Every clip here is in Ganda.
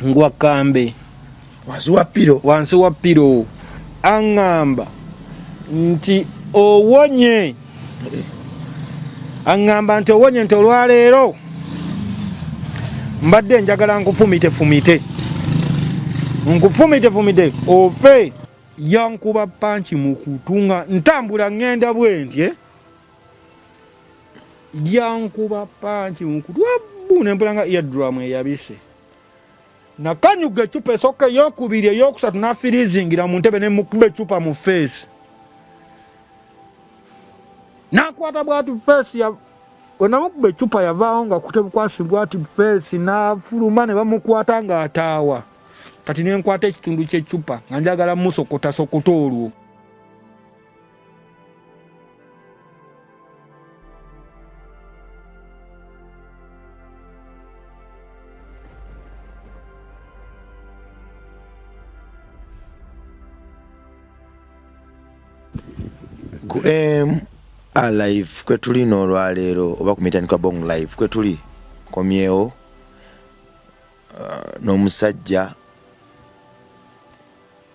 ngwa kambe wansi wa piro aŋŋamba nti owonye nti olwaleero mbadde njagala nkufumite ofe yankuba panchi mu kutunga ntambula ngenda bwentye yankuba panchi mu kutu abune mpulanga eardrum eyabise nakanyuga ecupa esooka eyokubiri eyokusatu nafirizingira mu ntebe nemukuba ecupa mu face nakwata bwatu face ya wenamukuba ecupa yavaawo nga kutebukwasibwa ati face nafuluma ne bamukwata nga ataawa kati nenkwata ekitundu ky'eccupa nga njagala musokota olwo live kwetuli n'olwaleero oba ku mitandikwa Bongo Live kwetuli komyewo n'omusajja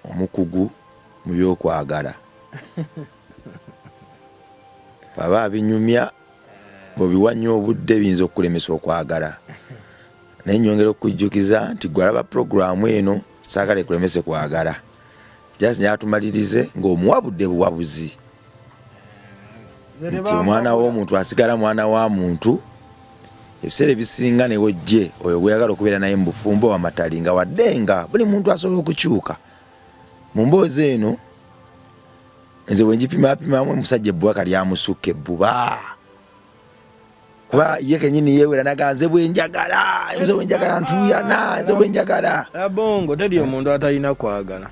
omukugu mu byokwagala baba abinyumya bobiwanya obudde biyinza okulemesa okwagala naye nyongera okujjukiza nti gwalaba programu eno saagala ekulemese kwagala just nyatumalirize ng'omuwabudde buwabuzi nti omwana w'omuntu asigala mwana wa muntu ebiseera ebisinga ne wojje oyo gweyagala okubeera naye mu bufumbo w'amatali nga wadde nga buli muntu asobola okukyuka mu mboozi eno nze bwe njipimapimamu omusajja ebbwaka lyamusukka ebbuba kuba ye kenyini yeewera naga nze bwenjagala ntuyana nze bwenjagala abongo teri omuntu atalina kwagala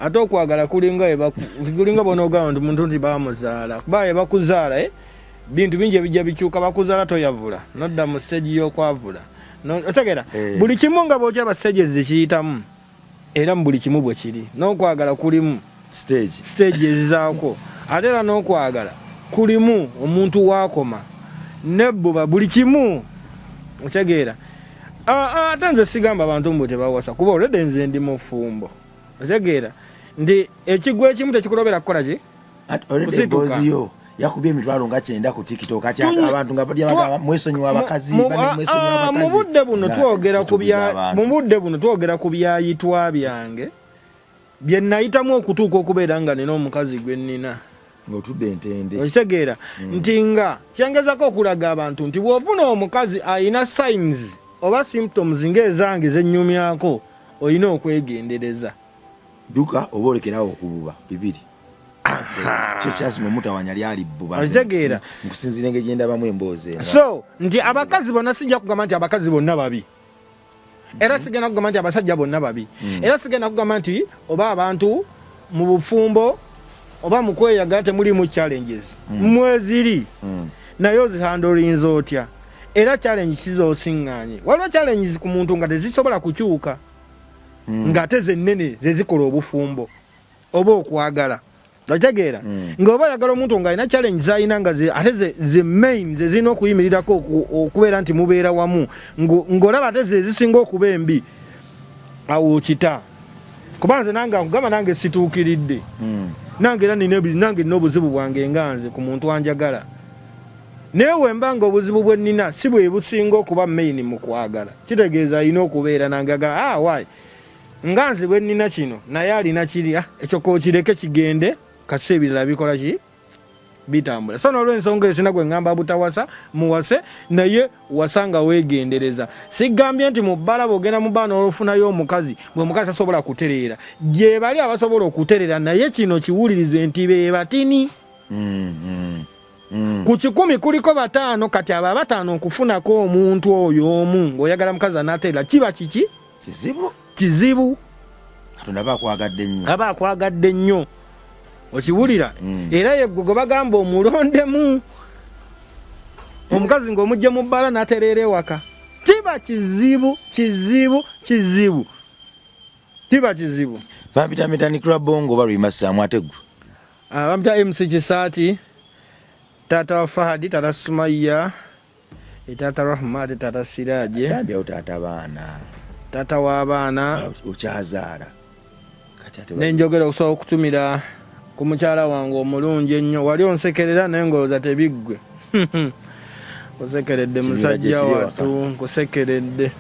ate okwagala kulinga bonoogamba nti muntu nti bamuzaala kuba ye bakuzaala bintu bingi ebijja bikyuka bakuzaala toyavula nodda mu stage y'okwavula otegeera buli kimu nga bw'okyaba stage ezikiyitamu era mu buli kimu bwe kiri n'okwagala kulimu stage ezizaako ate era n'okwagala kulimu omuntu waakoma nebbuba buli kimu otegeera ate nze sigamba abantu mbu tebawasa kuba olwedde nze ndi mu fumbo otegeera ndi ekigwa ekimu tekikulobera kukola ki kusituka yakubye emitwalo nga 9 ku TikTok ati abantu nga bali mwesonyiwa abakazi mu budde buno twogera ku byayitwa byange bye nayitamu okutuuka okubeera nga nina omukazi gwe nnina ng'otudde entende okitegeera nti nga kyengezako okulaga abantu nti bw'ofuna omukazi ayina signs oba symptoms ng'ezange zennyumyako olina okwegendereza duka oba olekerawo okububa bibiri kyo kyasima omutawanya lyali bbuba okitegeera nkusinzira engeri gye ndabamu emboozi eno so nti abakazi bonna sijja kugamba nti abakazi bonna babi era sigenda kugamba nti abasajja bonna babi era sigenda kugamba nti oba abantu mu bufumbo oba mu kweyagala temulimu challenges mweziri naye ozihandolinza otya era challenge sizosiŋŋaanye waliwo challenges ku muntu nga tezisobola kukyuka ng'ate zennene zezikola obufumbo oba okwagala okitegeera ng'oba oyagala omuntu ng'alina challenge z'alina nga ate ze main zezirina okuyimirirako okubeera nti mubeera wamu ng'olaba ate zezisinga okuba embi awo okita kuba nze nange akugamba nange situukiridde nange era nina obuzibu bwange nga nze ku muntu anjagala naye wemba nga obuzibu bwe nnina si bwe businga okuba main mu kwagala kitegeeza alina okubeera nange agala wayi nga nze bwe nnina kino naye alina kiri ekyo kookireke kigende kasi ebirala bikola ki bitambula so n'olw'ensonga esina gwe ŋŋamba butawasa muwase naye wasanga weegendereza sigambye nti mu bbala bw'ogenda mu bbala n'olufunayo omukazi bwe mukazi asobola kutereera gye bali abasobola okutereera naye kino kiwulirize nti be batini ku 10 kuliko 5 kati abo 5 okufunako omuntu oyo omu ng'oyagala mukazi anaatereera kiba kiki kizibu katonda aba akwagadde nnyo okiwulira era yegwe gwe bagamba omulondemu omukazi ng'omugye mu bbala n'atereera ewaka kiba kizibu bampita mitandikirwa Bongo balwima Saamu Ateggu bampita MC Kisaati taata wa Fahadi taata Sumaya taata Rahmat taata Siraje tambya taata baana tata w'abaana okyazaala kati ate nenjogera okusobola okutumira ku mukyala wange omulungi ennyo wali onsekerera naye ngolooza tebiggwe nkusekeredde musajja wattu nkusekeredde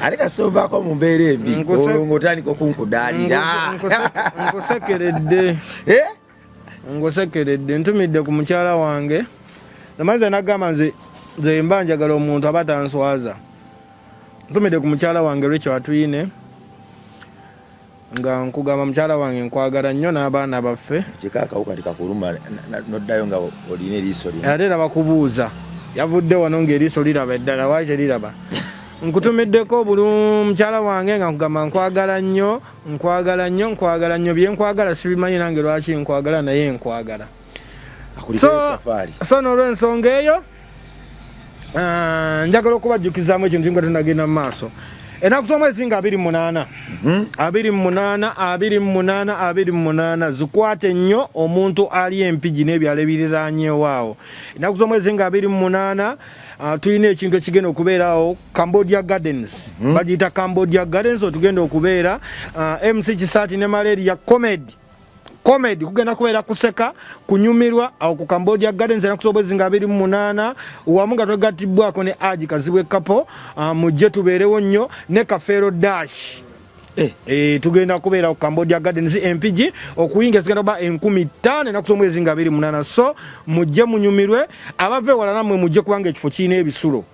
ate kasovaako mu mbeera embi ng'otandika okunkudaalira ngusekeredde ntumidde ku mukyala wange namanze nagamba nze mba njagala omuntu aba tanswaza ntumidde ku mukyala wange Rachel Atwine nga nkugamba mukyala wange nkwagala nnyo n'abaana baffe kikakawuka tikakuluma noddayo nga olina eriiso lino ate era bakubuuza yavudde wano ng'eriiso liraba eddala waaki teriraba nkutumiddeko buli mukyala wange nga nkugamba nkwagala nnyo bye nkwagala sibimanyi nange lwaki nkwagala naye nkwagala so n'olw'ensonga eyo njagala okubajjukizaamu ekintu nga tunagenda mu maaso enaku z'omwezi nga 28 zikwate nnyo omuntu ali empigi n'ebyalo ebiriraanyeewaawo enaku z'omwezi nga 28 tulina ekintu ekigenda okubeerawo Cambodia Gardens bagiyita Cambodia Gardens otugenda okubeera MC Kisaati ne Malaria comedy kugenda kubeera kuseka kunyumirwa awo ku Cambodia Gardens enaku z'omwezi nga 28 wamu nga twegattibwako ne Aji Kazibwe Kapo mujje tubeerewo nnyo ne Kafeero Dash tugenda kubeera ku Cambodia Gardens empigi okuyinga zigenda kuba 15,000 enaku z'omwezi nga 28 so mujje munyumirwe abave wala namwe mujje kubanga ekifo kirina ebisulo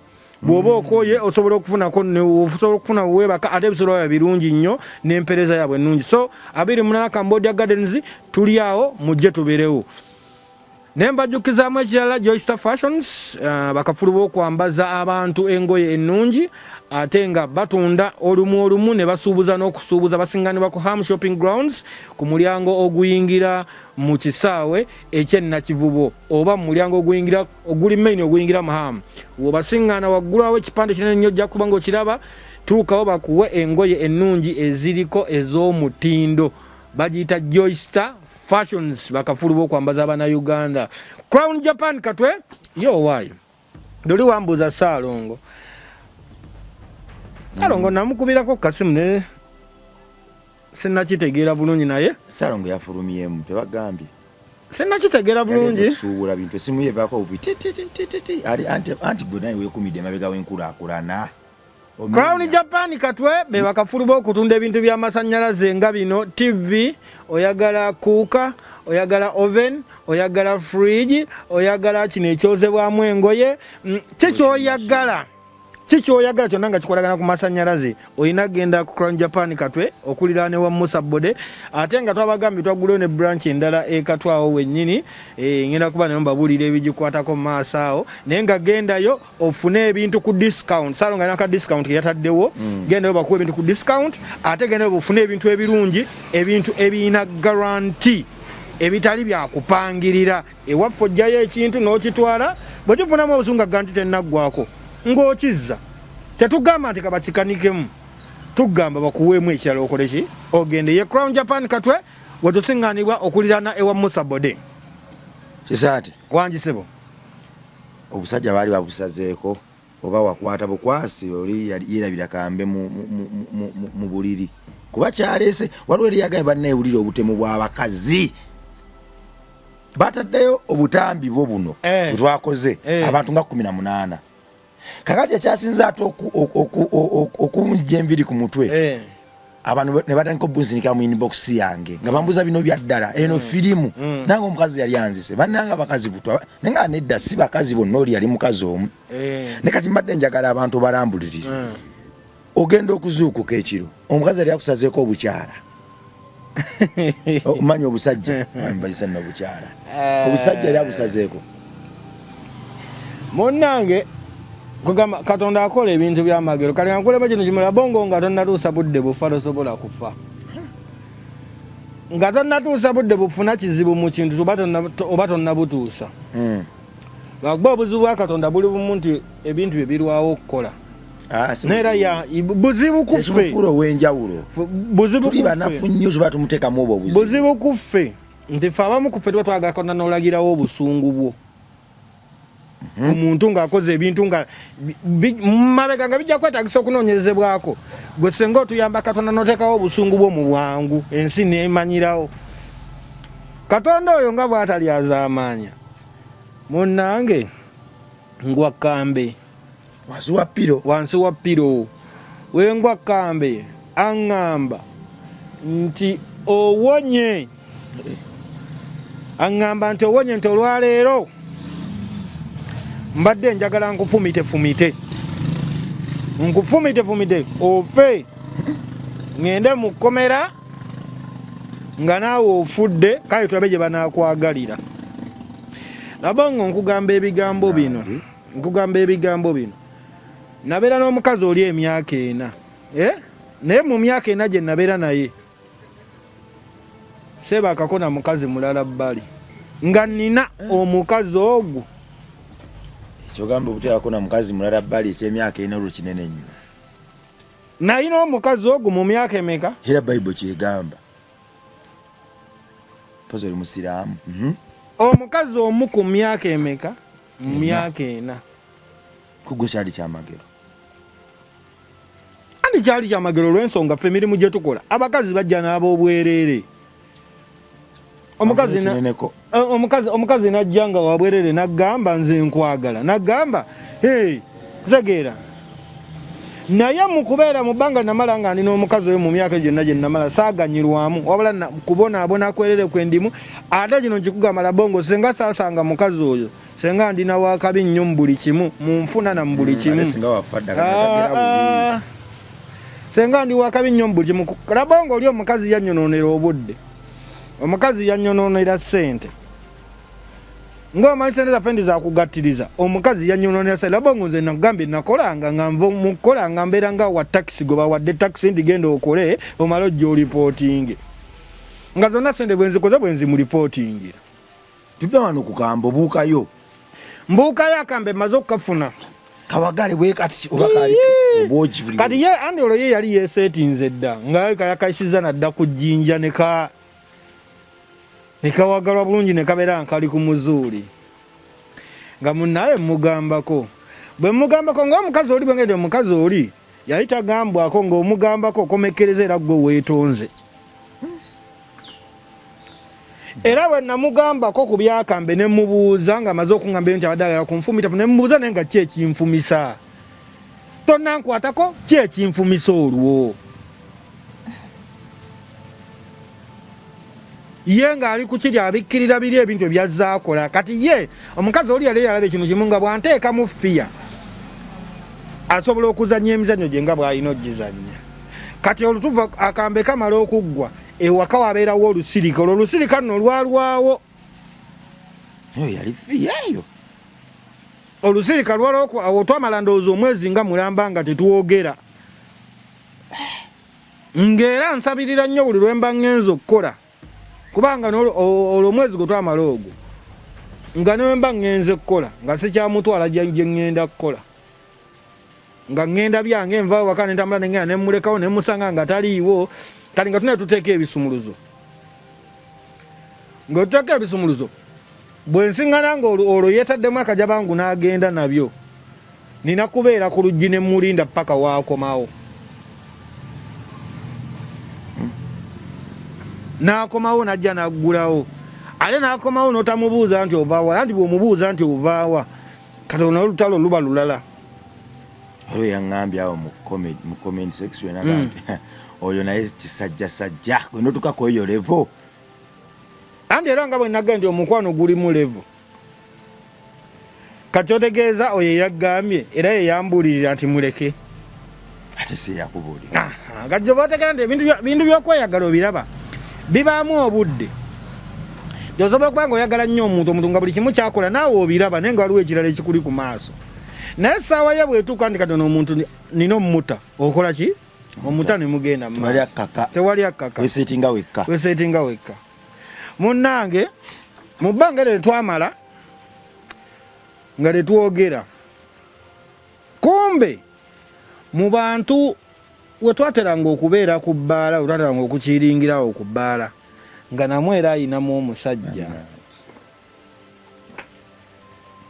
bw'oba okoye osobola okufuna weebaka ate ebisulo bya birungi nnyo n'empeereza yaabwe ennungi so 28 Cambodia Gardens tuli awo mujje tubeerewo ne mbajjukizaamu ekirala Joystar Fashions bakafulu b'okwambaza abantu engoye ennungi ate nga batunda olumu ne basuubuza n'okusuubuza basinganibwa ku Ham Shopping Grounds ku mulyango oguyingira mu kisaawe ekyennakivubo oba mu mulyango oguyingira oguli main oguyingira mu Ham wobasiŋŋaana waggulawo ekipande kinene nnyo ojja kuba ng'okiraba tuukawo bakuwe engoye ennungi eziriko ez'omutindo bagiyita Joystar Fashions bakafulu b'okwambaza Abannayuganda Crown Japan katwe yo waayo ndoli wambuuza Saalongo Saalongo namukubirako kasimu ne sinnakitegeera bulungi naye Saalongo yafulumyemu tebagambye sinnakitegeera bulungi suubula bintu esimu yevaako obutititititi ali anti gwe naye weekumidde emabega w'enkulaakulana Crown Japan katwe be bakafulu b'okutunda ebintu by'amasannyalaze nga bino TV oyagala kuuka oyagala oven oyagala fridge oyagala kino ekyozebwamu engoye kikyoyagala kyonna nga kikolagana ku masannyalaze olina genda ku Crown Japan katwe okuliraane wa Musa Bode ate nga twabagambye twagulewo ne branch endala ekatwawo wennyini ngenda kuba nayo mbabuulira ebigikwatako mu maaso awo naye nga gendayo ofune ebintu ku discount Saalongo alina ka discount keyataddewo gendayo bakuwa ebintu ku discount ate gendayo bafune ebintu ebirungi ebintu ebirina guarantee ebitali byakupangirira ewaffe ojjayo ekintu n'okitwala bwekifunamu obusungu nga gantu tennaggwako ng'okizza tetugamba nti kabakikanikemu tugamba bakuweemu ekirala okole ki ogende ye Crown Japan katwe wetusiŋŋaanibwa okuliraana ewa Musa Bode Kisaate wangisebo obusajja baali babusazeeko oba wakwata bukwasi oli yerabira kambe mu buliri kuba kyaleese waliwo eri yagaye bannaebulira obutemu bw'abakazi bataddeyo obutambi bwo buno bwetwakoze abantu nga 18 kakati ekyasinze ate okunjja enviri ku mutwe abantu ne batandika obunsinika mu inbox yange nga bambuza bino bya ddala eno firimu nange omukazi yali anzise bannanga abakazi butwa nenga nedda si bakazi bonna oli yali mukazi omu ne kati mbadde njagala abantu balambulirira ogenda okuzuukuka ekiro omukazi yali akusazeeko obukyala omanya obusajja mbalisa nno obukyala obusajja yali abusazeeko munnange kugamba Katonda akola ebintu by'amagero kale nkuleba kino kimala bongo nga tonnatuusa budde bufa tosobola kufa nga tonnatuusa budde bufuna kizibu mu kintu oba tonnabutuusa lwakuba obuzibu bwa Katonda buli bumu nti ebintu bye birwawo okukola neera buzibu kuffe ow'enjawulo tuli banafu nnyo zoba tumuteekamu obwo buzibu kuffe nti ffe abamu kuffe tuba twagala Katonda n'olagirawo obusungu bwo omuntu ng'akoze ebintu nga mabega nga bijja kwetagisa okunoonyerezebwako gwe senga otuyamba Katonda n'oteekawo obusungu bwo mu bwangu ensi neemanyirawo Katonda oyo nga bw'atali azaamaanya munnange ngwa kambe wansi wa piro wengwa kambe aŋŋamba nti owonye nti olwaleero mbadde njagala nkufumite ofe ngende mu kkomera nga naawe ofudde kale tulabe gye banakwagalira labongo nkugamba ebigambo bino nabeera n'omukazi oli emyaka 4 naye mu myaka 4 gye nabeera naye sebaakako na mukazi mulala bbali nga nina omukazi ogwo kyogamba obuteekako na mukazi mulala bbali ekyemyaka 4 olwo kinene nnyo nayina omukazi ogwo mu myaka emeka era bayibuli kyegamba pozi oli musiraamu omukazi omu ku myaka emeka mu myaka 4 kugwe kyali kyamagero andi kyali kyamagero olw'ensonga ffe emirimu gye tukola abakazi bajja n'ab'obwereere omukazi najja nga wabwerere nagamba nze nkwagala nagamba tegeera naye mu kubeera mu bbanga namala nga ndina omukazi oyo mu myaka gyonna gye namala saaganyirwamu wabula kubonaabona kwerere kwendimu ate gino nkikugamba Labongo senga saasanga mukazi oyo senga ndina wakabi nnyo mu buli kimu munfuna na mu buli kimu senga ndi wakabi nnyo mu buli kimu Labongo oli omukazi yanyonoonera obudde omukazi yanyonoonera ssente ng'omanyi sente zaffe ndi zakugattiriza omukazi yanyonoonera ssente Labongo nze nagambye nakolanga nga mukola nga mbeera nga wa takisi gwe bawadde takisi ndigenda okole omala ojja olipootinge nga zonna ssente bwe nzikoze bwe nzimulipootingira tudda wano kukamba obuukayo akambe mmaze okukafuna kawagale bwe kati oba kali obwogi buli kati ye andi olwo ye yali yeeseetinze dda nga yakayisiza nadda ku jjinja nekawagalwa bulungi nekabeera nkali ku muzuuli nga munnaye mugambako bwe mugambako ng'omukazi oli bwengende omukazi oli yali tagambwako ng'omugambako okomekkereza era gwe weetonze era bwe namugambako ku byakambe ne mubuuza nga amaze okuŋŋamba nti abadde agala kunfumita ne mubuuza naye nga ki ekinfumisa tonnankwatako ki ekinfumisa olwo ye ng'ali ku kiri abikkirira biri ebintu ebyazza akola kati ye omukazi oli yali yalaba ekintu kimu nga bwanteekamu fiya asobola okuzannya emizannyo gye nga bw'alina ogizannya kati olutuva akambe kamala okuggwa ewaka wabeerawo olusirika olwo olusirika nno lwalwawo yali fiya eyo olusirika lwalwawo awo twamala ndowooza omwezi nga mulamba nga tetwogera ng'era nsabirira nnyo buli lwemba ngenza okukola kubanga olwo omwezi gwe twamala ogwo nga newemba ngenze kukola nga sikyamutwala gye ngenda kukola nga ngenda byange nvaawo waka nentambula nengenda nemulekawo nemusanga nga taliiwo kati nga tunaa tuteeka ebisumuluzo ng'otuteeka ebisumuluzo bwe nsiŋŋana nga olwo yeetaddemu akajabangu n'agenda nabyo nina kubeera ku luggi ne mulinda paka waakomawo n'akomawo najja naggulawo ate n'akomawo n'otamubuuza nti ovaawa anti bw'omubuuza nti ovaawa kati olutalo luba lulala olwo yaŋŋambye awo mu comment section nagambye oyo naye kisajjasajja gwe notukako eyo levo anti era nga bwe nagambye nti omukwano gulimu levo kati otegeeza oyo yaggambye era yeyambulirira nti muleke ate seyakubuulira kati oba otegeera nti ebintu by'okweyagala obiraba bibaamu obudde osobola okuba nga oyagala nnyo omuntu nga buli kimu kyakola naawe obiraba naye nga waliwo ekirala ekikuli ku maaso naye essaawa ye bwetuuka nti katono omuntu nina omuta okola ki omuta ne mugenda tewali akkaka weseetinga wekka munnange mu bbanga eryo twamala nga tetwogera kumbe mu bantu we twateranga okubeera ku bbaala we twateranga okukiringirawo ku bbaala nga namwe era ayinamu omusajja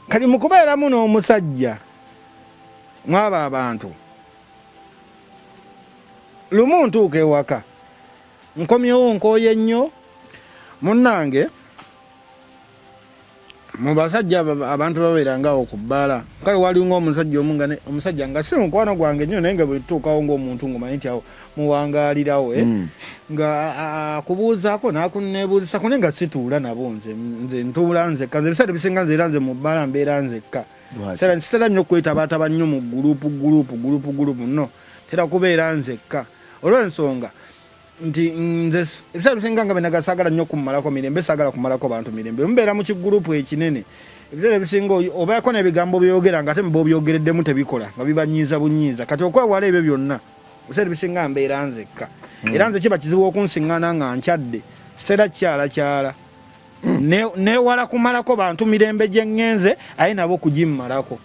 kali mukubeera muno omusajja mwaba abantu lumu ntuuka ewaka nkomyewo nkooye nnyo munnange mu basajja abantu babeerangawo ku bbaala kale waliwo omusajja omu nga omusajja nga si mukwano gwange nnyo naye nga bwe tutuukawo ng'omuntu ng'omanyi nti awo muwangaalirawo nga akubuuzaako n'akuneebuuzisako naye nga situula nabo nze ntuula nzekka nze ebiseera bisinga nze era nze mu bbaala mbeera nzekka sitera nnyo okwetabaataba nnyo mu gurupu no tera kubeera nzekka olw'ensonga nti nze ebiseera bisinga nga benaga saagala nnyo kummalako mirembe saagala kumalako bantu mirembe mubeera mu kigurupu ekinene ebiseera bisinga obaako n'ebigambo byogera nga ate mubobyogereddemu tebikola nga bibanyiiza bunyiiza kati okwewala ebyo byonna ebiseera bisinga mbeera nzekka era nze kiba kizibu okunsiŋŋaana nga nkyadde sitera kyala newala kumalako bantu mirembe gye ŋŋenze aye nabo kugimmalako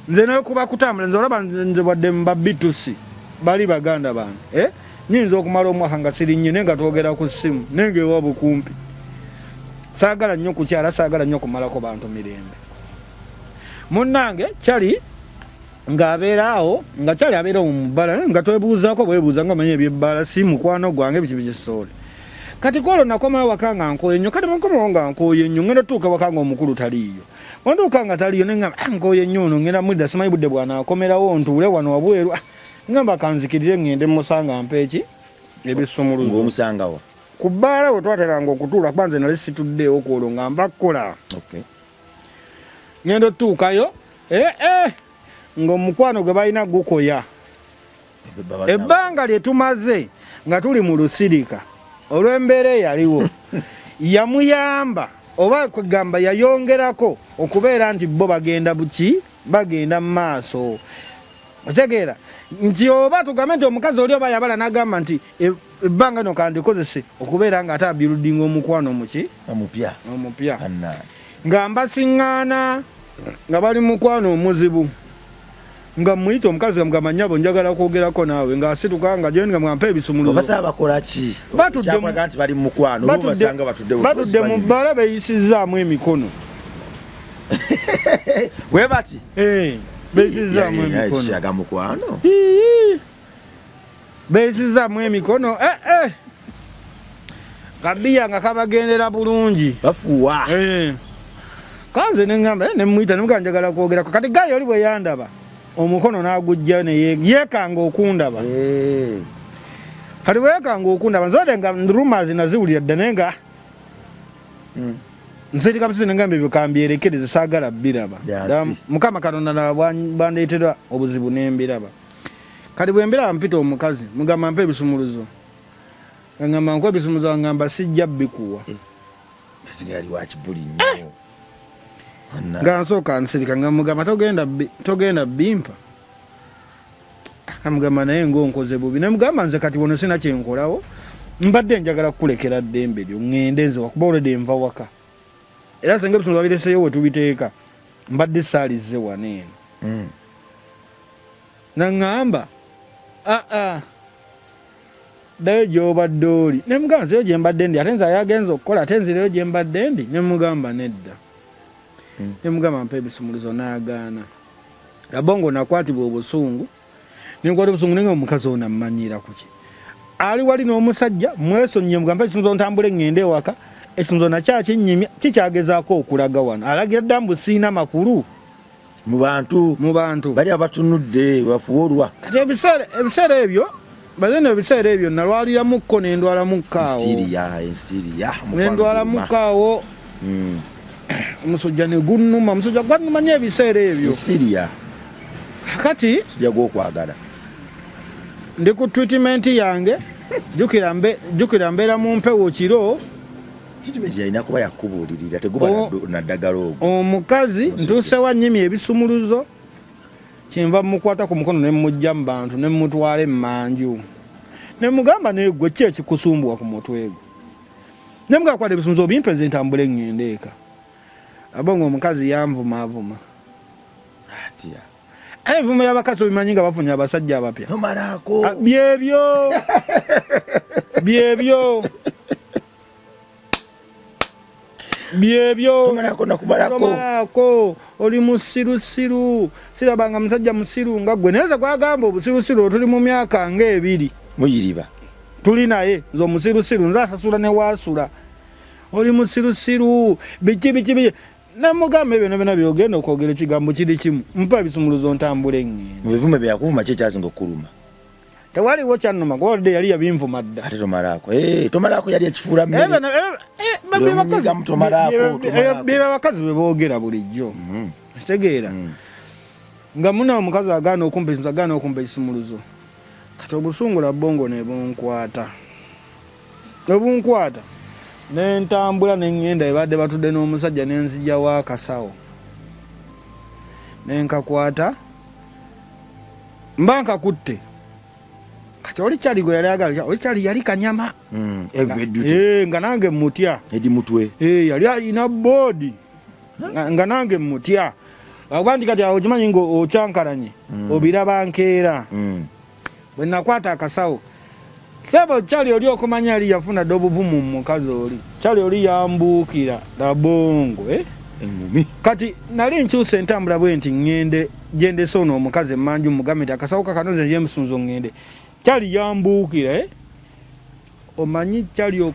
nze nekuba kutambula nze olaba nze wadde mubabitusi bali baganda bange nyinza okumala omwaka nga siri nnyo naye nga twogera ku ssimu naye ngaewa bukumpi saagala nnyo kukyala saagala nnyo kumalako bantu mirembe munnange kyali ng'abeeraawo nga kyali abeera mu bbala nga twebuuzaako bwebuuza nga omanye ebyebbaala si mukwano gwange biki story kati kwolwo nakomawo waka nga nkooye nnyo kati bwenkomawo nga nkooye nnyo ngenda tuuka waka nga omukulu taliiyo bwentuuka nga taliiyo neŋŋamba nkooye nnyo ono ngenda mudda simanyi budde bwanaakomerawo ntuule wano wabweru ngamba kanzikirire ŋŋende musanga mpeeki ebisumuluzo ng'omusangawo ku bbaala we twateranga okutuula kuba nze nali situddeewo kwolwo nga mbakkola ngenda otuukayo ng'omukwano gwe balina gukoya ebbanga lye tumaze nga tuli mu lusirika olw'embeera eyaliwo yamuyamba oba kwegamba yayongerako okubeera nti bo bagenda buki bagenda mu maaso otegeera nti oba tugambe nti omukazi oli oba yabala n'agamba nti ebbanga lino kandikozese okubeera nga ate abirudinga omukwano muki omupya nga mbasiŋŋaana nga bali mukwano omuzibu nga muyita omukazi mugamba nnyabo njagala kwogerako naawe ng'asituka nga gyendi nga mwampa ebisumuluzo obasaba bakola ki kyakulaga nti bali mu mukwano basanga batudde mu bbaala beeyisizaamu emikono we bati beeyisizaamu emikono mukwano beeyisizaamu emikono kabiya nga kabagendera bulungi bafuwa kanze neŋŋamba nemuyita nemugaa njagala kwogerako kati gayo oli bwe yandaba omukono n'agujja yeekanga okundaba kati bweyekanga okundaba nzode nga rumazi naziwulira dda naye nga nsirika busisi nengamba ebyo kambyerekereze saagala biraba mukama katonda bandeetera obuzibu nembiraba kati bwe mbiraba mpita omukazi mugamba mpa ebisumuluzo ngamba nkuwa ebisumuluzo ngamba sijja bikuwa sigali wakibuli nnyo nga nsooka nsirika nga mugamba togenda bimpa amugamba naye ngaonkoze bubi nemugamba nze kati wono sina kyenkolawo mbadde njagala kukulekera ddembe lyo ŋŋende nze wakuba olwedde nva waka era senga ebisumuluzo babireseyo we tubiteeka mbadde saalize waneeno naŋŋamba ddayo gy'obadde oli nemugamba nzeyo gye mbadde ndi ate nze ayagenza okukola ate nzireyo gye mbadde ndi nemugamba nedda nemugamba mpa ebisumuluzo n'agaana labongo nakwatibwa obusungu nenkwata obusungu nenga omukazi ono ammanyira kuki ali wali n'omusajja mwesonye mugamba ekisumuluzo ntambule ŋŋende ewaka ekisumuluzo nakyakinnyimya kikyagezaako okulaga wano alagira dda mbu siina makulu mu bantu bali abatunudde bafuwa olwa kati ebiseera ebyo bazeno ebiseera ebyo nalwaliramukko nendwalamukaawo nendwalamukaawo omusujja ne gunnuma omusujja gwanuma nnyo ebiseera ebyo kati sijja gw'okwagala ndi ku treatment yange jjukira mbeera mu mpewo kiro alina kuba yakubuulirira teguba naddagala ogwo omukazi ntuusewa nnyimi ebisumuluzo kyenva mukwata ku mukono ne mujja mu bantu ne mutwala emmanju ne mugamba naye gwe ki ekikusumbuwa ku mutwe gwe ne mugamba kwata ebisumuluzo bimpenze ntambule ŋŋende eka abonga omukazi yanvumaavuma atya ebivumo by'abakazi obimanyi nga bafunye abasajja abapya nomalaako byebyo byebyo tomalako oli musirusiru sirabanga musajja musiru nga gwe neza gwagamba obusirusiru tuli mu myaka ng'ebiri muyiriba tuli naye nze omusirusiru nze asasula ne waasula oli musirusiru biki namugamba ebyo byonna byogenda okwogera ekigambo kiri kimu mpa ebisumuluzo ntambula engendo mu bivume byakuuma kyekyasinga okuluma tewaliwo kyannuma gwolde yali yabinvuma dda ate tomalako yali ekifuula abakazi beboogera bulijjo kitegeera nga muna omukazi agaana okumpa ekisumuluzo kati obusungula bongo nebunkwata nentambula nengenda ebadde batudde n'omusajja nenzija wakasawo nenkakwata mba nkakutte kati oli kyali gwe yali agala oli kyali yali kanyama nga nange mutya edi mutwe yali alina boodi nga nange mutya agamba nti kati awo kimanyi nga okyankalanye obiraba nkeera bwe nakwata akasawo sebo kyali oli okumanya ali yafuna dde obuvumu mu mukazi oli kyali oli yambuukira labongo kati nali nkyusa entambula bwe nti ŋŋende gyendese ono omukazi emmanju mugambe nti akasawo kakanoze yemusunzo ŋŋende kyali yambuukira omanyi kyali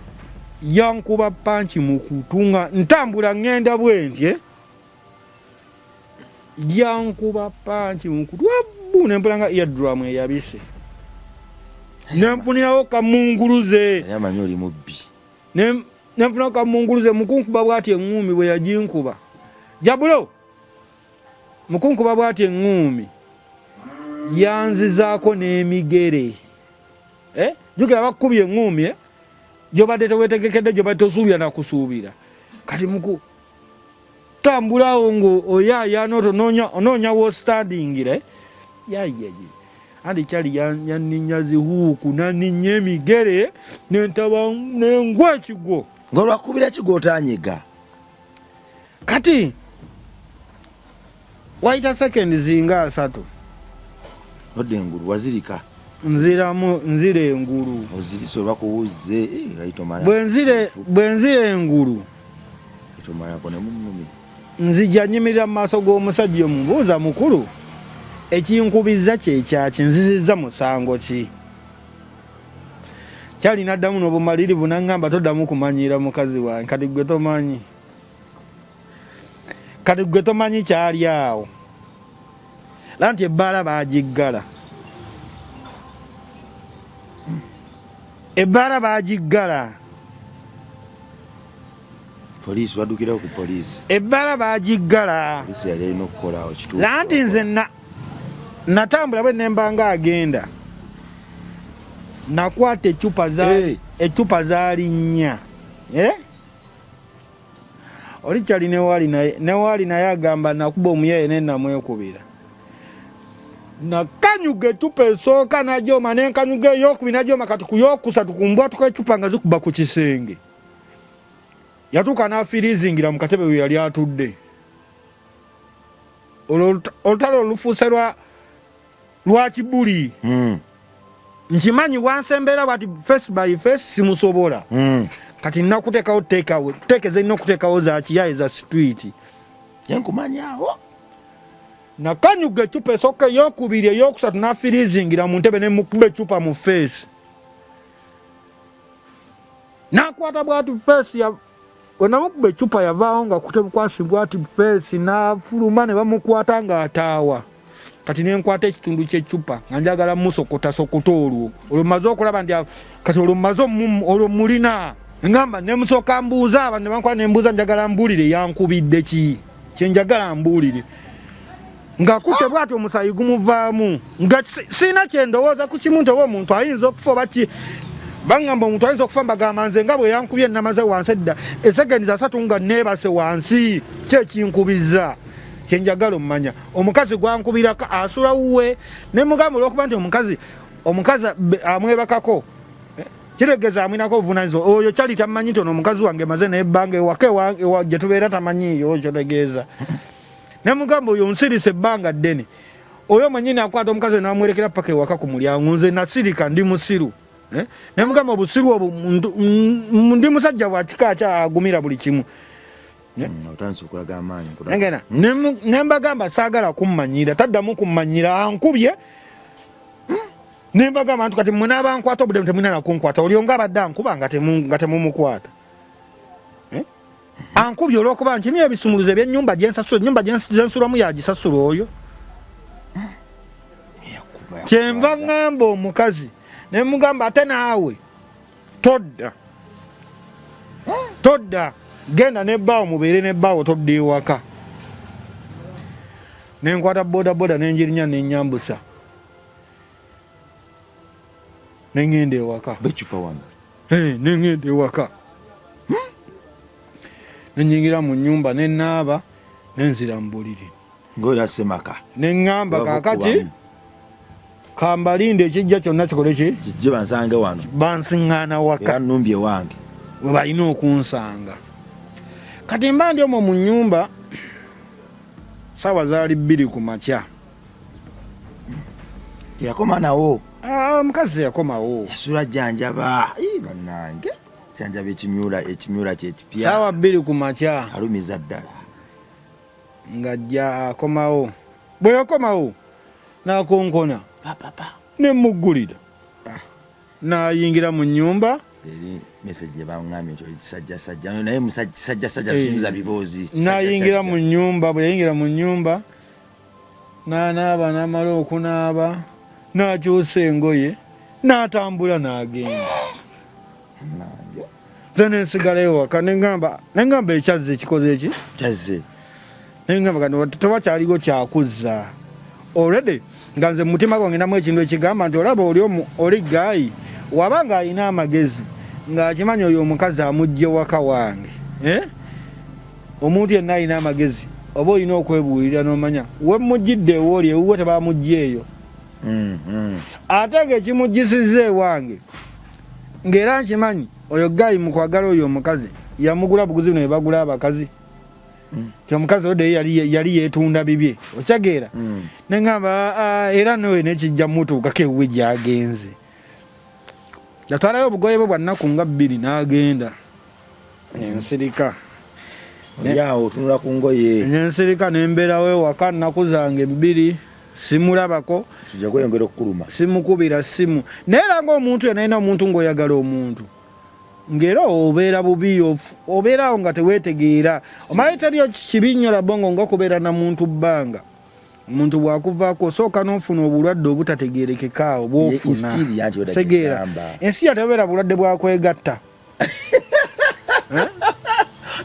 yankuba panchi mu kutunga ntambula ŋŋenda bwe nti yankuba panchi mu kutu wabu nempulanga eardrum eyabise nempunirawo kamunguluze yamanyi oli mubbi nempunirawo kamunguluze mukunkuba bwati eŋŋuumi bwe yajinkuba jabulo mukunkuba bwati eŋŋuumi yanzizaako n'emigere jukira bakubye eŋŋuumi gyobadde tewetegekedde gyobadde tosuubira nakusuubira kati muku tambulawo ngo oyaayana onoonya wostandingira yayaji andi kyali yaninnya zihuuku naninnya emigere nentaba nengwa ekigo ng'olwakubira kigo otanyiga kati wayita sekendi zinga 3 odde engulu wazirika nzira engulu ozirise olwakuwuze bwe nzira engulu itomalako nemunnumi nzija nyimirira mu maaso g'omusajja omubuuza mukulu ekinkubiza kyekyaki nzizizza musango ki kyali naddamu n'obumalirivu naŋŋamba toddamu kumanyira mukazi wange kati gwe tomanyi kyali awo la nti ebbaala baagiggala poliisi waddukirawo ku poliisi ebbaala baagiggala yali alina okukolaawo kituufu la nti nze natambula bwe nembanga agenda nakwata ecupa zaali 4 oli kyali newaali naye agamba nakuba omuyaye nenamwekubira nakanyuga ecupa esooka najoma nenkanyuga eyokubiri najoma kati ku yokusatu kumbwatuka ecupa nga zikuba ku kisenge yatuuka n'afirizingira mu katebe we yali atudde olutalo olufuuse lwa kibuli nkimanyi wansembera bati face by face simusobola kati nakuteekawo teekeza nnina okuteekawo za kiyaye za street yenkumanyawo nakanyuga ecupa esooka eyokubiri eyokusatu n'afirizingira mu ntebe nemukuba ecupa mu face nakwata bwati face wenamukuba ecupa yavaawo nga kutebukwasibwa ati face n'afuluma ne bamukwata ng'ataawa kati nenkwata ekitundu ky'ecupa nga njagala musokota olwo maze okulaba nti kati olwo maze olwo mulina ngamba nemusooka mbuuza aba ne bankwata nembuuza njagala mbuulire yankubidde ki kyenjagala mbuulire nga kutte bwati omusayi gumuvaamu nga siina kyendowooza ku kimu nti oba omuntu ayinza okufa oba ki bangamba omuntu ayinza okufa mbagamba nze nga bwe yankubye namaze wansi edda esekendi za 3 nga neebase wansi kyekinkubiza kyenjagala omumanya omukazi gwankubirako asula wuwe nemugamba olwokuba nti omukazi amwebakako kiregeza amwinako obuvunanyizibwa oyo kyali tamanyi nti ono omukazi wange maze nebbanga ewaka gye tubeera tamanyiiyo kyotegeeza nemugamba oyo nsirise ebbanga ddene oyo mwenyini akwata omukazi namwerekera paka ewaka ku mulyango nze nasirika ndi musiru nemugamba obusiru obwo ndi musajja bwa kika kyagumira buli kimu Otandise okulaga amaanyi. Ngena nembagamba saagala kummanyira taddamu kummanyira ankubye nembagamba nti kati munaaba nkwata obudde temulina nakunkwata oli onga abadde ankuba nga temumukwata ankubye olw'okuba nti niyo ebisumuluzo eby'ennyumba gyensasula ennyumba gyensulamu yagisasula oyo kyenva ŋŋamba omukazi nemugamba ate naawe todda genda nebbaawo mubeere nebbaawo todda ewaka nenkwata bodaboda nenjirinya nenyambusa nengenda ewaka nengenda ewaka nenyingira mu nnyumba nenaaba nenzira mu buliri neŋŋamba kaakati kambalinde ekijja kyonna kikole ki kijje bansange wano bansiŋŋaana waka numbye wange we balina okunsanga kati mba ndi omwo mu nnyumba saawa zaali 2 ku makya yakoma nawo omukazi yakomawo yasula jjanjaba bannange jjanjaba ekimyula kyekipya saawa 2 ku makya alumiza ddala ng'ajja akomawo bwe yakomawo n'akonkona nemuggulira n'ayingira mu nnyumba message bangambye nti sajja naye musajja tunyuza biboozi n'ayingira mu nnyumba bwe yayingira mu nnyumba n'anaaba n'amala okunaaba n'akyusa engoye n'atambula n'agenda ze nensigalayo waka nengamba ekyazze ekikoze eki nengamba kati tewakyaliwo kyakuzza already nga nze mutima gwange namu ekintu ekigamba nti olaba oli gaayi wabanga alina amagezi ng'akimanyi oyo omukazi amugye waka wange omuntu yenna alina amagezi oba olina okwebuulira n'omanya we mujjidde ewooli ewuwe tebamugyeeyo ate ng'ekimugisiza ewange ng'era nkimanyi oyo gaayi mu kwagala oyo omukazi yamugula buguzi buno bagula abakazi ti omukazi odde yali yeetunda bibye okyageera neŋŋamba era nowe nekijja mutuukako ewuwe gyagenze yatwalayo obugoye bwe bwa nnaku nga 2 n'agenda ensirika yawo otunula ku ngoye nensirika nembeerawo ewaka nnaku zange 2 simulabako kijja kweyongera okukuluma simukubira simu naye era ng'omuntu yenalina omuntu ng'oyagala omuntu ng'era obeera bubi obeerawo nga teweetegeera omanyi teriyo kibinnyola bongo nga kubeera na muntu bbanga omuntu bwakuvaako osooka n'ofuna obulwadde obutategeerekekaawo bwofuna tegeera ensi yatebeera bulwadde bwakwegatta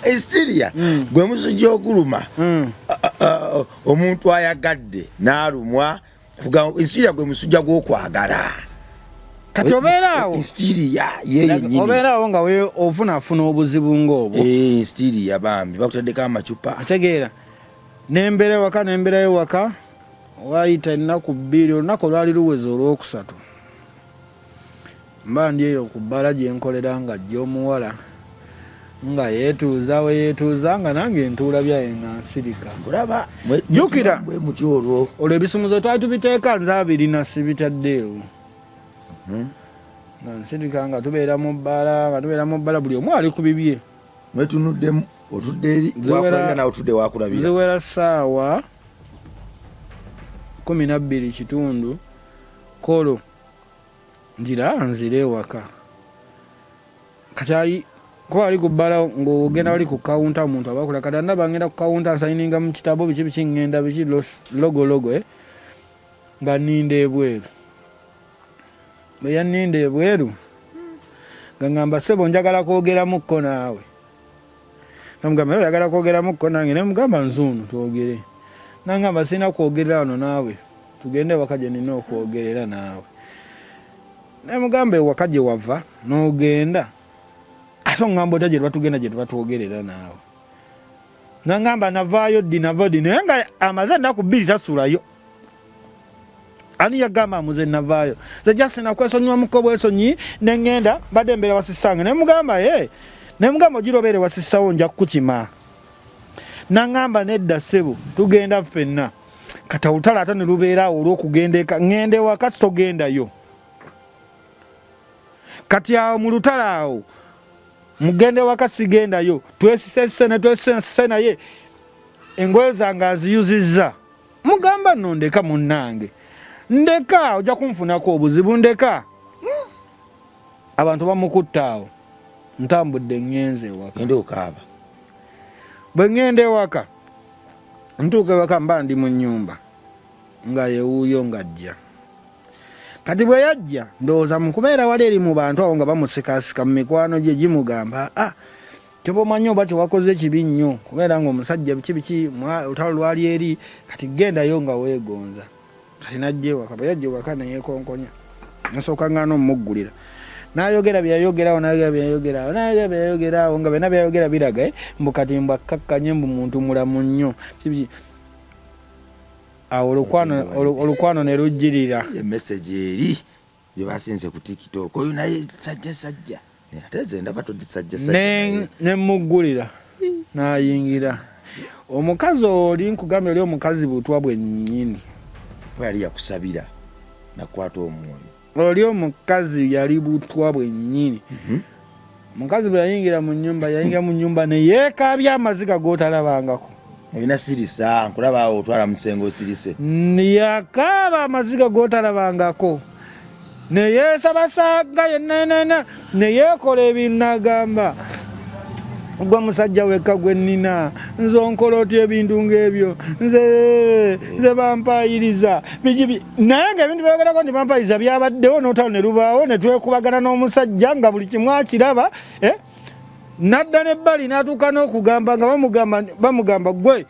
Hysteria gwe musujja okuluma omuntu ayagadde n'alumwa hysteria gwe musujja gw'okwagala kati obeeraawo hysteria yeyenyini obeeraawo nga we ofunafuna obuzibu ng'obwo hysteria bambi bakutaddeko amacupa ategeera nemberayo waka waayita ennaku 2 olunaku olwali luweze olwokusatu mba ndi eyo ku bbala gye nkolera nga ajja omuwala nga yeetuuza we yeetuuza nga nange ntuula byaye nga nsirika jjukira olwo ebisumuzo twali tubiteeka nze 2 na sibitaddeewo nga nsirika nga tubeera mu bbala buli omu ali ku bibye mwetunuddemu otudde eri wakulabira nawe otudde wakulabira ziwera ssaawa 12 kitundu kolo nzira ewaka kati ko ali ku bbala ng'ogenda wali ku kawunta omuntu abakula kati ndaba ngenda ku kawunta nsayininga mu kitabo biki ngenda biki logo nga nninda ebweru bwe yanninda ebweru nga ngamba ssebo njagala kwogeramukko naawe namugamba oyagala kwogeramukko nange nemugamba nzuunu twogere nangamba sirina kwogerera wano naawe tugende ewaka gye nina okwogerera naawe nemugamba ewaka gye wava n'ogenda ate oŋŋamba ota gye tubatugenda gye tubatwogerera naawe nangamba navaayo ddi naye nga amaze ennaku 2 tasulayo ani yagamba amuze navaayo ze jasina kwesonyiwamukko bwesonyi neŋŋenda mbadde embeera wasisange nemugamba nemugamba ogirobeere wasisawo nja kukukima nangamba nedda ssebo tugenda ffenna kati olutala ate ne lubeeraawo olw'okugenda eka ŋŋenda ewaka togendayo kati awo mu lutala awo mugende waka sigendayo twesise naye engoye zange aziyuzizza mugamba nno ndeka munnange ndeka ojja kunfunako obuzibu ndeka abantu bamukutta awo ntambudde ngenze ewaka bwe ngenda ewaka ntuuka ewaka mba ndi mu nnyumba nga yewuuyo ng'ajja kati bwe yajja ndowooza mu kubeera wali eri mu bantu awo nga bamusikasika mu mikwano gye gimugamba tebomanyi oba kyewakoze kibi nnyo kubeera ng'omusajja biki olutalo lwali eri kati gendayo nga weegonza kati najja ewaka bwe yajja ewaka neyeekonkonya nasooka ngana omumuggulira n'ayogera byeyayogerawo nga byonna byayogera biraga mbu kati mbu akkakkanye mbu muntu mulamu nnyo awo olukwano ne lujjirira emessage eri gyebasinze ku TikTok oyo naye sajja ateze ndaba todisajja ne muggulira n'ayingira omukazi oli nkugambye oli omukazi butwa bwennyini yali yakusabira nakwata omwoyo oli omukazi yali butwa bwennyini omukazi bwe yayingira mu nnyumba ne yeekaabya amaziga g'otalabangako ebina sirisa nkulaba awo otwala musengo osirise yakaaba amaziga g'otalabangako ne yeesabasaaga yenenena ne yeekola ebintu n'agamba gwe musajja wekka gwe nnina nze onkola otya ebintu ng'ebyo nze bampayiriza naye ng'ebintu byogerako nti bampayiriza byabaddewo n'otalo ne lubaawo ne twekubagana n'omusajja nga buli kimu akiraba nadda n'ebbali n'atuuka n'okugamba nga bamugamba gwe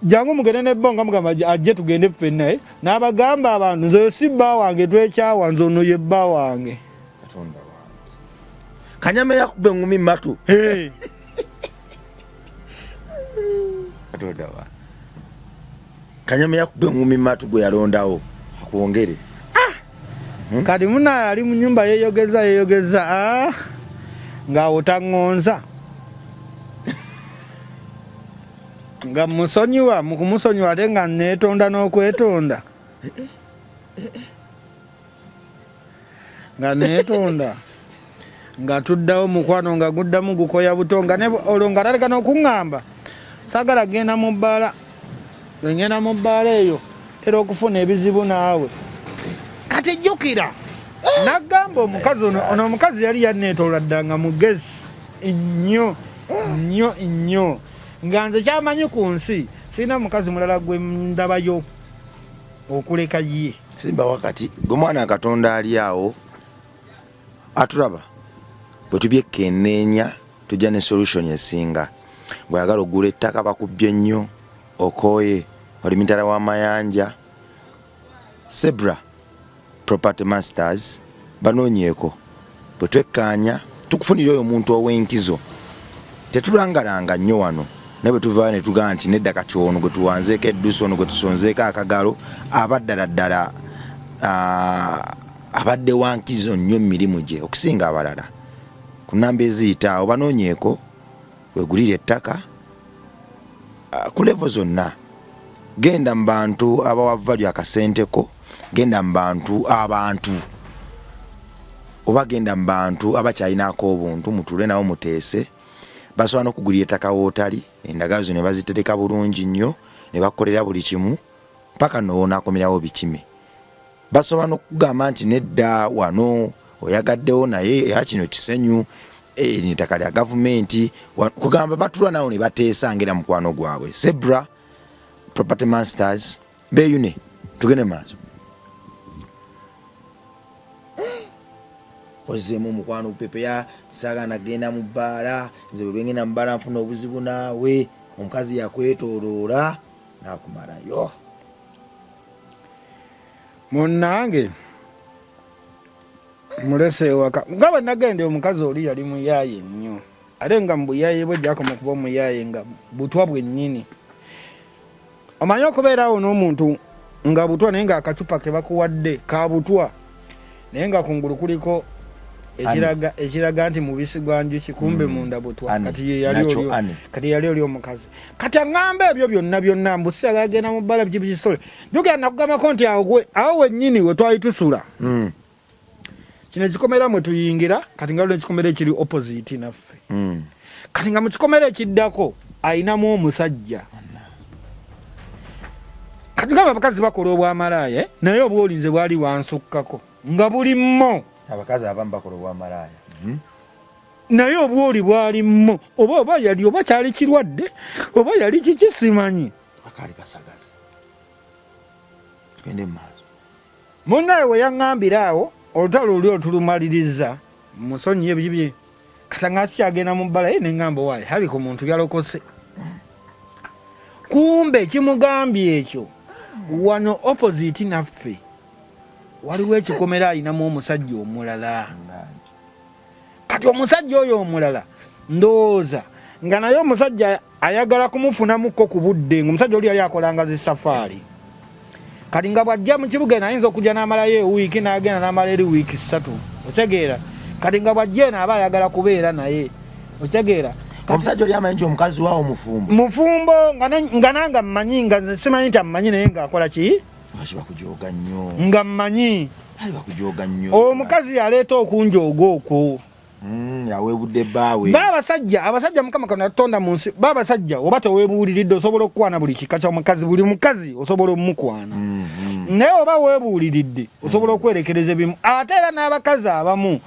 jangu mugende n'ebbo nga mugamba ajje tugende ffenna n'abagamba abantu nze si bba wange twekyawa nze ono ye bba wange kanyama yakube ngumi matu kanyama yakube ngumi matu gwe yalondawo akuwongere kati muna ali mu nyumba yeyogeza nga otaŋŋonza nga musonyiwa mukumusonyiwa ate nga neetonda n'okwetonda nga neetonda nga tuddawo mukwano nga guddamu gukoya buto nga olwo nga taleka n'okuŋŋamba saagala genda mu bbaala ngenda mu bbaala eyo tera okufuna ebizibu naawe kati jjukira nagamba omukazi ono omukazi yali yanneetoolwa dda nga mugezi nnyo nga nze kyamanyi ku nsi sirina mukazi mulala gwe ndabayo okuleka ye simba wakati gwe mwana Katonda ali awo atulaba bwe tubyekenneenya tujja ne solution esinga bw'ayagala ogula ettaka bakubbye nnyo okooye oli mitala w'amayanja Zebra Property Masters banoonyeeko bwe twekkaanya tukufunira oyo omuntu ow'enkizo tetulangalanga nnyo wano naye bwe tuvaayo ne tugamba nti nedda kati ono gwe tuwanzeeko eddusi ono gwe tusonzeeko akagalo abaddala abadde wa nkizo nnyo mu mirimu gye okusinga abalala ku nnamba eziyita awo banoonyeeko wegulira ettaka ku levo zonna genda mu bantu abawa value akasenteko genda mu bantu oba genda mu bantu abakyalinaako obuntu mutule nawo muteese basobola n'okugulira ettaka wootali endagala zo ne bazitereka bulungi nnyo ne bakolera buli kimu paka n'onaakomerawo bikime basobola n'okugamba nti nedda wano oyagaddewo naye era kino kisenyu n'ettaka lya gavumenti kugamba batulwa nawo ne bateesa ngera mukwano gwabwe Zebra Property Masters beeyune tugende maaso ozeemu omukwano bupepe ya saga nagenda mu bbaala nze bwe ngenda mu bbaala nfuna obuzibu naawe omukazi yakwetooloola n'akumalayo munnange mulese ewaka nga bwe nagenda omukazi oli yali muyaaye nnyo ate nga mu buyaaye bwe gyakoma kuba omuyaaye nga butwa bwennyini omanyi okubeeraawo n'omuntu nga butwa naye nga akacupa ke bakuwadde ka butwa naye nga kungulu kuliko ekiraga nti mubisi gwa njuki kumbe munda butwa kati yali oli omukazi kati aŋŋamba ebyo byonna mbusisaga agenda mu bbala bikisole njogera nakugambako nti awo wennyini we twali tusula kino ekikomera mwe tuyingira kati nga ekikomera ekiri opposite naffe kati nga mu kikomera ekiddako ayinamu omusajja kati nga abakazi bakola obwamalaaya naye obwolinze bwali wansukkako nga bulimmo abakazi abamu bakola obwamalaaya naye obwoli bwalimmo oba yali oba kyali kirwadde oba yali kikisimanyi akaali kasagazi tugende maaso munnaye we yaŋŋambira awo olutalo luli otulumaliriza musonyiye bibye kata nga sikyagenda mu bbala ye neŋŋamba waaye habika omuntu yalokose kumbe kimugambye ekyo wano opposite naffe waliwo ekikomera ayinamu omusajja omulala kati omusajja oyo omulala ndowooza nga naye omusajja ayagala kumufunamukko ku budde ng'omusajja oli yali akolanga zisafaari kati nga bw'ajja mu kibuga eno ayinza okujja n'amalayo ewiiki n'agenda n'amala eri wiiki 3 otegeera kati nga bw'ajja eno aba ayagala kubeera naye otegeera omusajja oli amanyi nti omukazi waawo mufumbo nga nanga mmanyi nga nze simanyi nti ammanyi naye ng'akola ki bakujoga nnyo nga mmanyi bakujoga nnyo omukazi yaleeta okunjooga okwo yaweebudde bbaawe abasajja mukama kano yatonda mu nsi baabasajja oba teweebuuliridde osobola okukwana buli kika kyamukazi buli mukazi osobola omukwana naye oba weebuuliridde osobola okwerekereza ebimu ate era n'abakazi abamu